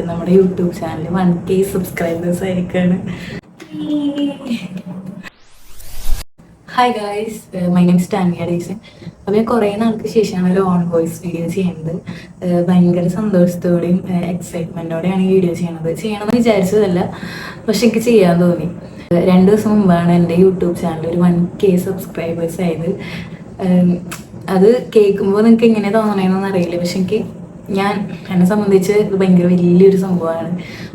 നമ്മുടെ YouTube channel 1K subscribers ആയിരിക്കാണ്. Hi guys, my name is Tania Dayson. അപ്പോൾ ഞാൻ കുറേ നാൾക്ക് ശേഷമാണ് ഒരു ഓൺ വോയിസ് വീഡിയോ ചെയ്യുന്നത്. ഭയങ്കര സന്തോഷത്തോടെയും എക്സൈറ്റ്മെൻറ്റോടെയാണ് ഈ വീഡിയോ ചെയ്യണമെന്ന് വിചാരിച്ചതല്ല, പക്ഷെ എനിക്ക് ചെയ്യാൻ തോന്നി. 2 ദിവസം മുമ്പാണ് എൻ്റെ യൂട്യൂബ് ചാനൽ ഒരു 1K സബ്സ്ക്രൈബേഴ്സ് ആയത്. അത് കേൾക്കുമ്പോൾ നിങ്ങൾക്ക് എങ്ങനെ തോന്നണമെന്നൊന്നും അറിയില്ല, പക്ഷെ എന്നെ സംബന്ധിച്ച് ഇത് ഭയങ്കര വലിയൊരു സംഭവമാണ്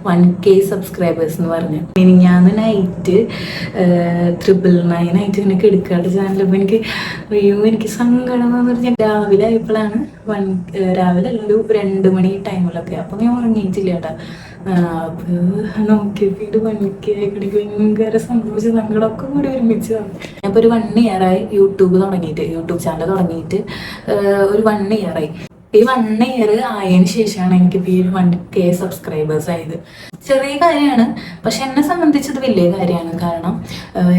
1K സബ്സ്ക്രൈബേഴ്സ് എന്ന് പറഞ്ഞു. ഞാൻ നൈറ്റ് 999 എനിക്ക് എടുക്കാത്ത ചാനൽ. എനിക്ക് സങ്കടം എന്ന് പറഞ്ഞാൽ രാവിലെ ആയപ്പോഴാണ് രാവിലെ അല്ല, ഒരു 2 മണി ടൈമിലൊക്കെ. അപ്പം ഞാൻ ഉറങ്ങിയിട്ടില്ല കേട്ടോ. അപ്പോൾ നോക്കിയപ്പോൾ 1K ആയിക്കണെങ്കിൽ ഭയങ്കര സന്തോഷം, സങ്കടമൊക്കെ കൂടി ഒരുമിച്ച് വന്നു. ഞാനിപ്പോൾ ഒരു 1 ഇയറായി യൂട്യൂബ് ചാനൽ തുടങ്ങിയിട്ട് ഒരു 1 ഇയറായി. ഈ 1 ഇയർ ആയതിനു ശേഷമാണ് എനിക്കിപ്പോൾ ഈ 1K സബ്സ്ക്രൈബേഴ്സ് ആയത്. ചെറിയ കാര്യമാണ്, പക്ഷെ എന്നെ സംബന്ധിച്ചത് വലിയ കാര്യമാണ്. കാരണം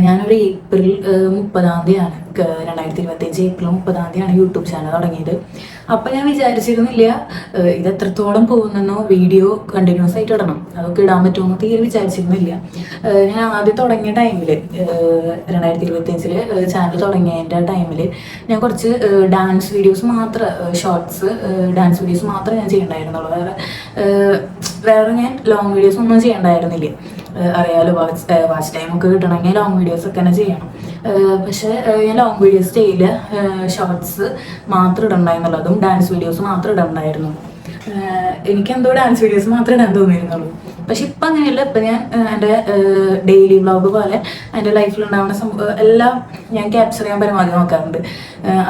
ഞാനൊരു ഏപ്രിൽ 30 2025 ഏപ്രിൽ 30 യൂട്യൂബ് ചാനൽ തുടങ്ങിയത്. അപ്പം ഞാൻ വിചാരിച്ചിരുന്നില്ല ഇത് എത്രത്തോളം പോകുന്നെന്നോ, വീഡിയോ കണ്ടിന്യൂസ് ആയിട്ട് ഇടണം, അതൊക്കെ ഇടാൻ പറ്റുമെന്നോ തീരെ വിചാരിച്ചിരുന്നില്ല. ഞാൻ ആദ്യം തുടങ്ങിയ ടൈമിൽ 2025 ചാനൽ തുടങ്ങിയതിൻ്റെ ടൈമിൽ ഞാൻ കുറച്ച് ഡാൻസ് വീഡിയോസ് മാത്രം, ഷോർട്സ് ഡാൻസ് വീഡിയോസ് മാത്രമേ ഞാൻ ചെയ്യണ്ടായിരുന്നുള്ളൂ. വേറെ ഞാൻ ലോങ് വീഡിയോസ് ഒന്നും ചെയ്യണ്ടായിരുന്നില്ല. അറിയാലോ, വാച്ച് ടൈം ഒക്കെ കിട്ടണമെങ്കിൽ ലോങ് വീഡിയോസ് ഒക്കെ തന്നെ ചെയ്യണം. പക്ഷേ ഞാൻ ലോങ് വീഡിയോസ് ചെയ്യില്ല, ഷോർട്സ് മാത്രം ഇടണ്ടായിരുന്നുള്ളൂ, അതും ഡാൻസ് വീഡിയോസ് മാത്രം ഇടണ്ടായിരുന്നു. എനിക്കെന്തോ ഡാൻസ് വീഡിയോസ് മാത്രമേ ഇടാൻ തോന്നിയിരുന്നുള്ളൂ. പക്ഷെ ഇപ്പം അങ്ങനെയല്ല. ഇപ്പം ഞാൻ എൻ്റെ ഡെയിലി വ്ളോഗ് പോലെ എൻ്റെ ലൈഫിലുണ്ടാവുന്ന സംഭവം എല്ലാം ഞാൻ ക്യാപ്ചർ ചെയ്യാൻ പരമാവധി നോക്കാറുണ്ട്.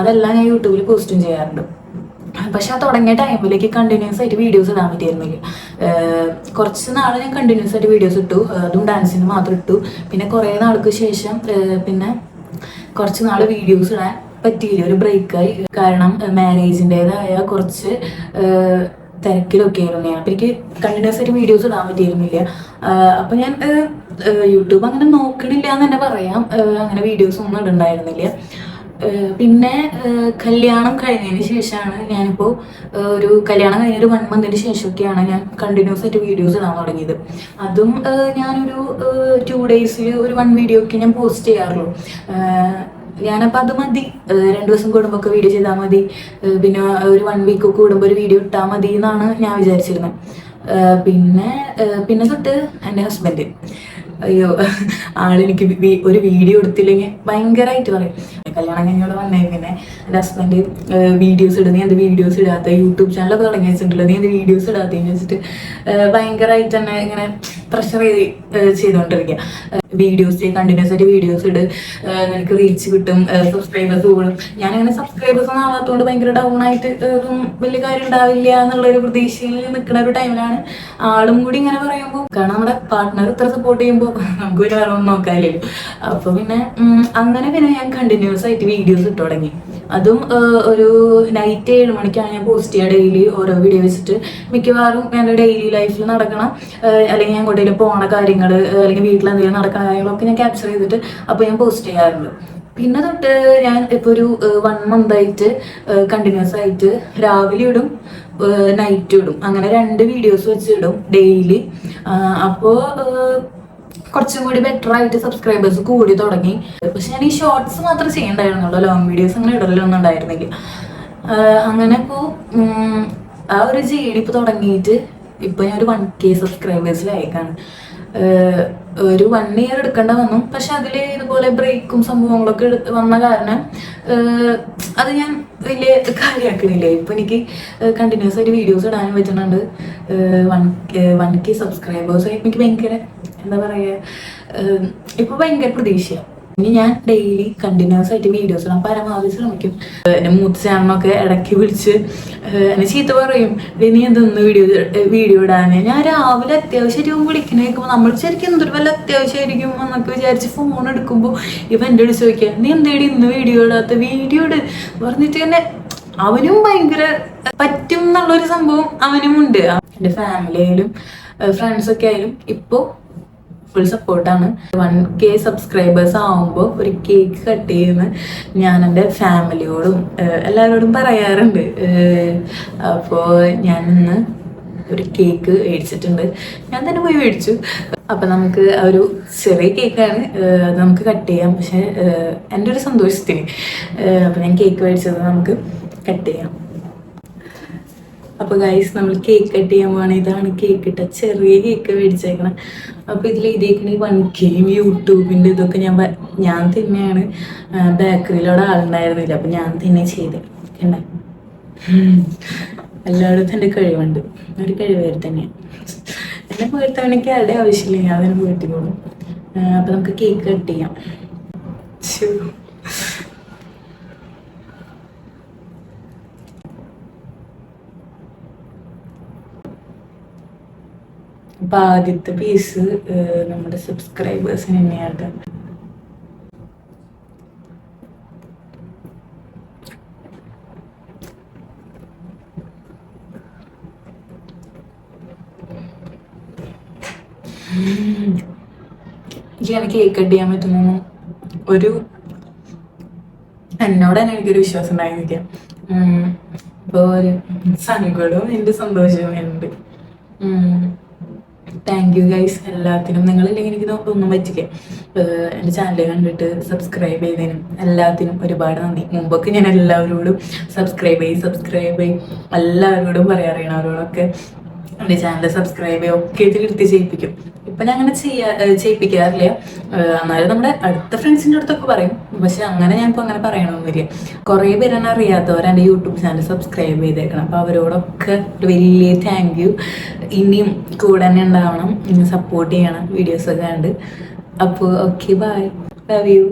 അതെല്ലാം ഞാൻ യൂട്യൂബിൽ പോസ്റ്റും ചെയ്യാറുണ്ട്. പക്ഷെ ആ തുടങ്ങിയ ടൈമിലേക്ക് കണ്ടിന്യൂസ് ആയിട്ട് വീഡിയോസ് ഇടാൻ പറ്റിയിരുന്നില്ല. കുറച്ച് നാൾ ഞാൻ കണ്ടിന്യൂസ് ആയിട്ട് വീഡിയോസ് ഇട്ടു, അതും ഡാൻസിന് മാത്രം ഇട്ടു. പിന്നെ കുറേ നാൾക്ക് ശേഷം പിന്നെ കുറച്ച് നാൾ വീഡിയോസ് ഇടാൻ പറ്റിയില്ല, ഒരു ബ്രേക്കായി. കാരണം മാരേജിൻ്റെതായ കുറച്ച് തിരക്കിലൊക്കെ ആയിരുന്നു ഞാൻ. അപ്പം എനിക്ക് കണ്ടിന്യൂസ് ആയിട്ട് വീഡിയോസ് ഇടാൻ പറ്റിയിരുന്നില്ല. അപ്പം ഞാൻ യൂട്യൂബ് അങ്ങനെ നോക്കണില്ല എന്ന് തന്നെ പറയാം, അങ്ങനെ വീഡിയോസ് ഒന്നും ഇടുണ്ടായിരുന്നില്ല. പിന്നെ കല്യാണം കഴിഞ്ഞതിന് ശേഷമാണ് ഞാനിപ്പോൾ ഒരു കല്യാണം കഴിഞ്ഞൊരു 1 മന്തിന് ശേഷമൊക്കെയാണ് ഞാൻ കണ്ടിന്യൂസ് ആയിട്ട് വീഡിയോസ് ഇടാൻ തുടങ്ങിയത്. അതും ഞാനൊരു 2 ഡേയ്സിൽ ഒരു 1 വീഡിയോ ഒക്കെ ഞാൻ പോസ്റ്റ് ചെയ്യാറുള്ളൂ. ഞാനപ്പോൾ അത് മതി, 2 ദിവസം കൂടുമ്പോൾ ഒക്കെ വീഡിയോ ചെയ്താൽ മതി, പിന്നെ ഒരു 1 വീക്ക് കൂടുമ്പോൾ ഒരു വീഡിയോ ഇട്ടാൽ മതി എന്നാണ് ഞാൻ വിചാരിച്ചിരുന്നത്. പിന്നെ തൊട്ട് എൻ്റെ ഹസ്ബൻഡ്, അയ്യോ, ആളെനിക്ക് ഒരു വീഡിയോ എടുത്തില്ലെങ്കിൽ ഭയങ്കരമായിട്ട് പറയും. കല്യാണം കഴിഞ്ഞോട് വന്നേ പിന്നെ എൻ്റെ ഹസ്ബൻഡ് വീഡിയോസ് ഇടും, നീ എന്ത് വീഡിയോസ് ഇടാത്ത, യൂട്യൂബ് ചാനലൊക്കെ തുടങ്ങി വെച്ചിട്ടുണ്ടല്ലോ, നീ എന്ത് വീഡിയോസ് ഇടാത്തതെന്ന് വെച്ചിട്ട് ഭയങ്കരമായിട്ട് തന്നെ ഇങ്ങനെ പ്രഷർ ചെയ്തുകൊണ്ടിരിക്കുക. വീഡിയോസ് കണ്ടിന്യൂസ് ആയിട്ട് വീഡിയോസ് ഇട്, നിനക്ക് റീച്ച് കിട്ടും, സബ്സ്ക്രൈബേഴ്സ് കൂടും. ഞാനങ്ങനെ സബ്സ്ക്രൈബേഴ്സ് ഒന്നും ആവാത്തതുകൊണ്ട് ഭയങ്കര ഡൗൺ ആയിട്ട് വലിയ കാര്യം ഉണ്ടാവില്ല എന്നുള്ളൊരു പ്രതീക്ഷയിൽ നിൽക്കുന്ന ഒരു ടൈമിലാണ് ആളും കൂടി ഇങ്ങനെ പറയുമ്പോൾ, കാരണം നമ്മുടെ പാർട്ട്ണർ ഇത്ര സപ്പോർട്ട് ചെയ്യുമ്പോൾ നമുക്ക് പിന്നെ വേറെ ഒന്നും നോക്കാനില്ലല്ലോ. അപ്പോൾ പിന്നെ പിന്നെ ഞാൻ കണ്ടിന്യൂസ് ആയിട്ട് വീഡിയോസ് ഇട്ട് തുടങ്ങി. അതും ഒരു നൈറ്റ് 7 മണിക്കാണ് ഞാൻ പോസ്റ്റ് ചെയ്യുക, ഡെയിലി ഓരോ വീഡിയോ വെച്ചിട്ട്. മിക്കവാറും എൻ്റെ ഡെയിലി ലൈഫിൽ നടക്കണം, അല്ലെങ്കിൽ ഞാൻ എങ്ങോട്ടെങ്കിലും പോണ കാര്യങ്ങൾ, അല്ലെങ്കിൽ വീട്ടിൽ എന്തെങ്കിലും നടക്കുന്ന കാര്യങ്ങളൊക്കെ ഞാൻ ക്യാപ്ചർ ചെയ്തിട്ട് അപ്പോൾ ഞാൻ പോസ്റ്റ് ചെയ്യാറുണ്ട്. പിന്നെ തൊട്ട് ഞാൻ ഇപ്പോൾ ഒരു 1 മന്തായിട്ട് കണ്ടിന്യൂസ് ആയിട്ട് രാവിലെ ഇടും, നൈറ്റ് ഇടും, അങ്ങനെ 2 വീഡിയോസ് വെച്ചിടും ഡെയിലി. അപ്പോൾ കുറച്ചും കൂടി ബെറ്റർ ആയിട്ട് സബ്സ്ക്രൈബേഴ്സ് കൂടി തുടങ്ങി. പക്ഷെ ഞാൻ ഈ ഷോർട്സ് മാത്രം ചെയ്യണ്ടായിരുന്നുള്ളൂ, ലോങ് വീഡിയോസ് അങ്ങനെ ഇടലൊന്നും ഉണ്ടായിരുന്നില്ല. അങ്ങനെ ഇപ്പോൾ ആ ഒരു ജേണി ഇപ്പോൾ തുടങ്ങിയിട്ട് ഇപ്പോൾ ഞാൻ ഒരു 1K സബ്സ്ക്രൈബേഴ്സിലായേക്കാണ്. ഒരു 1 ഇയർ എടുക്കേണ്ട വന്നു, പക്ഷെ അതിൽ ഇതുപോലെ ബ്രേക്കും സംഭവങ്ങളൊക്കെ വന്ന കാരണം അത് ഞാൻ വലിയ കാര്യമാക്കണില്ലേ. ഇപ്പം എനിക്ക് കണ്ടിന്യൂസ് ആയിട്ട് വീഡിയോസ് ഇടാനും പറ്റുന്നുണ്ട്. 1K സബ്സ്ക്രൈബേഴ്സ് എനിക്ക് ഭയങ്കര എന്താ പറയുക, ഇപ്പോൾ ഭയങ്കര പ്രതീക്ഷയാണ്. ഇനി ഞാൻ ഡെയിലി കണ്ടിന്യൂസ് ആയിട്ട് വീഡിയോസ് ഇടാൻ പരമാവധി ശ്രമിക്കും. എൻ്റെ മൂത്ത ചാനലൊക്കെ ഇടയ്ക്ക് വിളിച്ച് എന്നെ ചീത്ത പറയും, നീ എന്തൊന്ന് വീഡിയോ ഇടാൻ. ഞാൻ രാവിലെ അത്യാവശ്യമായിട്ട് വിളിക്കണേക്കുമ്പോൾ നമ്മൾ ശരിക്കും എന്തൊരു വല്ല അത്യാവശ്യമായിരിക്കും എന്നൊക്കെ വിചാരിച്ച് ഫോൺ എടുക്കുമ്പോൾ ഇപ്പം എൻ്റെ അടുത്ത് ചോദിക്കുക, നീ എന്തേടി ഇന്ന് വീഡിയോ ഇടാത്ത, വീഡിയോ ഇട് പറഞ്ഞിട്ട് തന്നെ. അവനും ഭയങ്കര പറ്റും എന്നുള്ളൊരു സംഭവം അവനും ഉണ്ട്. എൻ്റെ ഫാമിലി ആയാലും ഫ്രണ്ട്സൊക്കെ ആയാലും ഇപ്പോൾ ഫുൾ സപ്പോർട്ടാണ്. 1K സബ്സ്ക്രൈബേഴ്സ് ആവുമ്പോൾ ഒരു കേക്ക് കട്ട് ചെയ്യുന്ന ഞാൻ എൻ്റെ ഫാമിലിയോടും എല്ലാവരോടും പറയാറുണ്ട്. അപ്പോൾ ഞാനിന്ന് ഒരു കേക്ക് മേടിച്ചിട്ടുണ്ട്. ഞാൻ തന്നെ പോയി മേടിച്ചു. അപ്പം നമുക്ക് ഒരു ചെറിയ കേക്കാണ്, അത് നമുക്ക് കട്ട് ചെയ്യാം. പക്ഷെ എൻ്റെ ഒരു സന്തോഷത്തിന് അപ്പം ഞാൻ കേക്ക് മേടിച്ചത് നമുക്ക് കട്ട് ചെയ്യാം. അപ്പോൾ ഗൈസ് നമ്മൾ കേക്ക് കട്ട് ചെയ്യാൻ പോവാണ്. ഇതാണ് കേക്ക് ഇട്ട ചെറിയ കേക്ക് മേടിച്ചേക്കണം. അപ്പോൾ ഇതിൽ എഴുതിയേക്കണ 1K യൂട്യൂബിൻ്റെ ഇതൊക്കെ ഞാൻ തന്നെയാണ്. ബേക്കറിയിലൂടെ ആളുണ്ടായിരുന്നില്ല, അപ്പം ഞാൻ തന്നെ ചെയ്ത് കണ്ടേ. എല്ലായിടത്തും എൻ്റെ കഴിവുണ്ട്, ഒരു കഴിവേറി തന്നെയാണ്. എന്നെ പോയിട്ടാണെങ്കിൽ ആരുടെ ആവശ്യമില്ല, ഞാൻ അതിനെ പോയിട്ട് പോകും. അപ്പം നമുക്ക് കേക്ക് കട്ട് ചെയ്യാം. അപ്പം ആദ്യത്തെ പീസ് നമ്മുടെ സബ്സ്ക്രൈബേഴ്സിന് തന്നെയാണ്. എനിക്ക് കേക്ക് കട്ട് ചെയ്യാൻ പറ്റുന്നു ഒരു എന്നോട് തന്നെ എനിക്കൊരു വിശ്വാസം ഉണ്ടായിരുന്നില്ല. ഇപ്പോൾ ഒരു സങ്കടവും എൻ്റെ സന്തോഷവും ഉണ്ട്. താങ്ക് യു ഗൈസ് എല്ലാത്തിനും. നിങ്ങളില്ലെങ്കിൽ എനിക്ക് ഒന്നും പറ്റില്ല. എൻ്റെ ചാനൽ കണ്ടിട്ട് സബ്സ്ക്രൈബ് ചെയ്തതിനും എല്ലാത്തിനും ഒരുപാട് നന്ദി. മുമ്പൊക്കെ ഞാൻ എല്ലാവരോടും സബ്സ്ക്രൈബ് ചെയ്യും എല്ലാവരോടും പറയാറിയണവരോടൊക്കെ എൻ്റെ ചാനൽ സബ്സ്ക്രൈബ് ചെയ്യും, ഒക്കെ ഇതിലെടുത്ത് ചെയ്യിപ്പിക്കും. ഇപ്പം ഞാൻ അങ്ങനെ ചെയ്യിപ്പിക്കാറില്ല. എന്നാലും നമ്മുടെ അടുത്ത ഫ്രണ്ട്സിൻ്റെ അടുത്തൊക്കെ പറയും. പക്ഷെ അങ്ങനെ ഞാനിപ്പോൾ അങ്ങനെ പറയണമെന്നില്ല. കുറേ പേരെന്നെ അറിയാത്തവർ എൻ്റെ യൂട്യൂബ് ചാനൽ സബ്സ്ക്രൈബ് ചെയ്തേക്കണം. അപ്പോൾ അവരോടൊക്കെ ഒരു വലിയ താങ്ക് യു. ഇനിയും കൂടെ തന്നെ ഉണ്ടാവണം, ഇനി സപ്പോർട്ട് ചെയ്യണം വീഡിയോസൊക്കെ കണ്ട്. അപ്പോൾ ഓക്കെ, ബൈ, ലവ് യു.